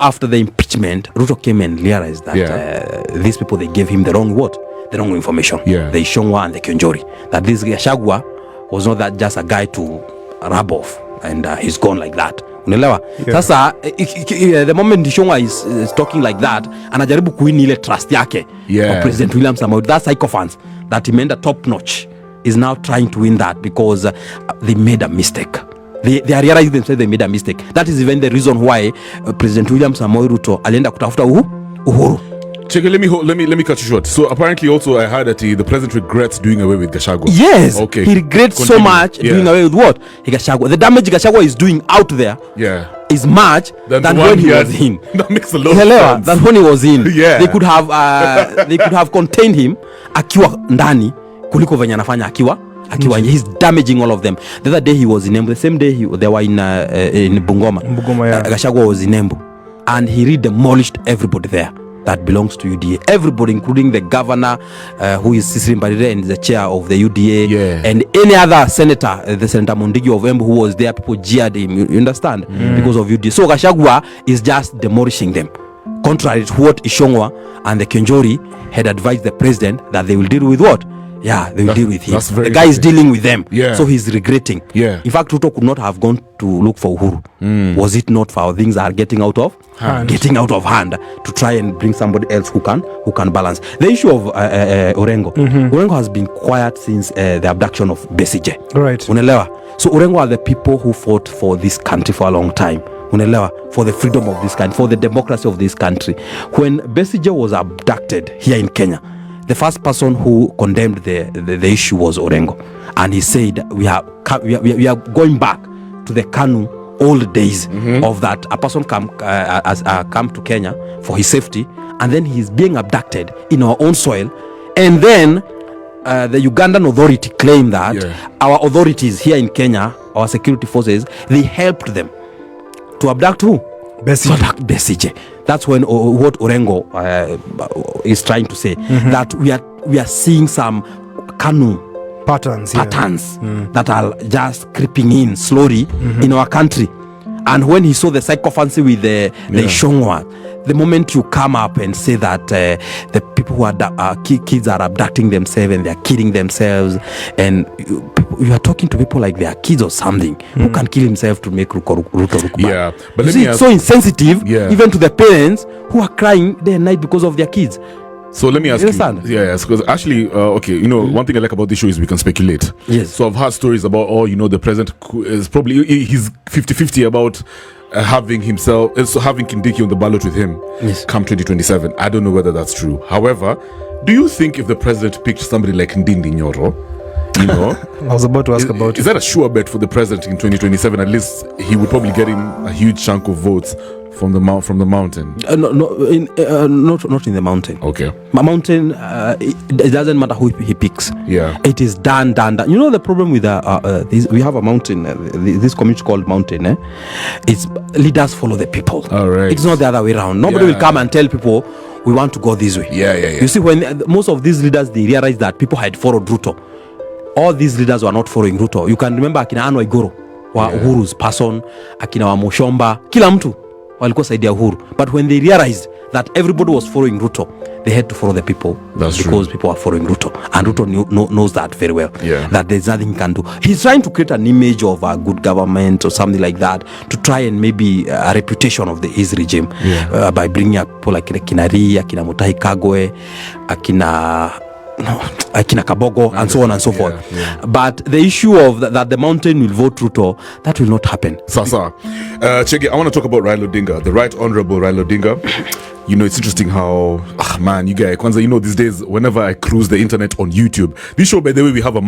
after the impeachment, Ruto came and realized that these people, they gave him the wrong information. The Ichung'Wa and the Kiunjuri. That this Gachagua was not that just a guy to rub off and he's gone like that. Unaelewa? Sasa the moment Ichung'Wa is talking like that, anajaribu kuini ile trust yake of President William Samoei, that sycophants that he made a top notch, is now trying to win that because they made a mistake. They are realizing themselves they made a mistake. That is even the reason why President William Samoei Ruto alienda kutafuta uhuru. Check, let me cut you short. So apparently also I heard that the president regrets doing away with Gachagua. Yes. Okay. He regrets so much doing away with what? Gachagua. The damage Gachagua is doing out there is much than when he was in. That makes a lot of sense. Than when he was in. They could have contained him akiwa ndani kuliko venye anafanya akiwa he's damaging all of them. The other day he was in Embu. The same day they were in Bungoma. Gachagua was in Embu, and he demolished everybody there that belongs to UDA. Everybody, including the governor, who is Cecily Mbarire, and the chair of the UDA, and any other senator, the Senator Mondigi of Embu, who was there. People jeered him, you understand, because of UDA. So Gachagua is just demolishing them, contrary to what Ichung'Wa and the Kiunjuri had advised the president that they will deal with what? They will deal with him. The guy is dealing with them. So he's regretting. In fact, Ruto could not have gone to look for Uhuru. Was it not for things that are getting out of hand to try and bring somebody else who can balance. The issue of Orengo. Orengo has been quiet since the abduction of Besigye. Right. Unelewa. So Orengo are the people who fought for this country for a long time. Unelewa, for the freedom of this country, for the democracy of this country. When Besigye was abducted here in Kenya, the first person who condemned the issue was Orengo, and he said we are going back to the KANU old days of that a person come to Kenya for his safety, and then he's being abducted in our own soil, and then the Ugandan authority claim that our authorities here in Kenya, our security forces, they helped them to abduct who? Besigye. That's when what Orengo is trying to say, that we are seeing some KANU patterns that are just creeping in slowly in our country. And when he saw the sycophancy with the Ichung'Wa, the moment you come up and say that the people who are kids are abducting themselves and they are killing themselves, and you are talking to people like they are kids or something, who can kill himself to make Ruto look bad. But it's so insensitive, even to the parents who are crying day and night because of their kids. So let me ask you. Because actually, one thing I like about this show is we can speculate. Yes. So I've heard stories about, the president is probably, he's 50-50 about having Kindiki on the ballot with him come 2027. I don't know whether that's true. However, do you think if the president picked somebody like Ndindi Nyoro, I was about to ask about is that a sure bet for the president in 2027? At least he would probably get him a huge chunk of votes from the mountain. Not in the mountain. Okay. Mountain, it doesn't matter who he picks. It is done. You know the problem with we have a mountain, this community called mountain. It's leaders follow the people. All right. It's not the other way around. Nobody will come and tell people we want to go this way. You see, when most of these leaders, they realized that people had followed Ruto. All these leaders were not following Ruto. You can remember akina Anne Waiguru wa Uhuru's person, akina wa Mushomba, kila mtu walikuwa saidia Uhuru. But when they realized that everybody was following Ruto, they had to follow the people. That's because true. People are following Ruto, and Ruto knows that very well. That there's nothing he can do. He's trying to create an image of a good government or something like that to try and maybe a reputation of his regime by bringing up people like Kinari, akina Mutahi Kagwe, akina Kabogo, and so on and so forth. But the issue of that the mountain will vote Ruto, that will not happen. Sasa, Chege, I want to talk about Raila Odinga, the Right Honorable Raila Odinga. It's interesting how, you guys, Kwanzaa, these days, whenever I cruise the internet on YouTube, this show, by the way, we have a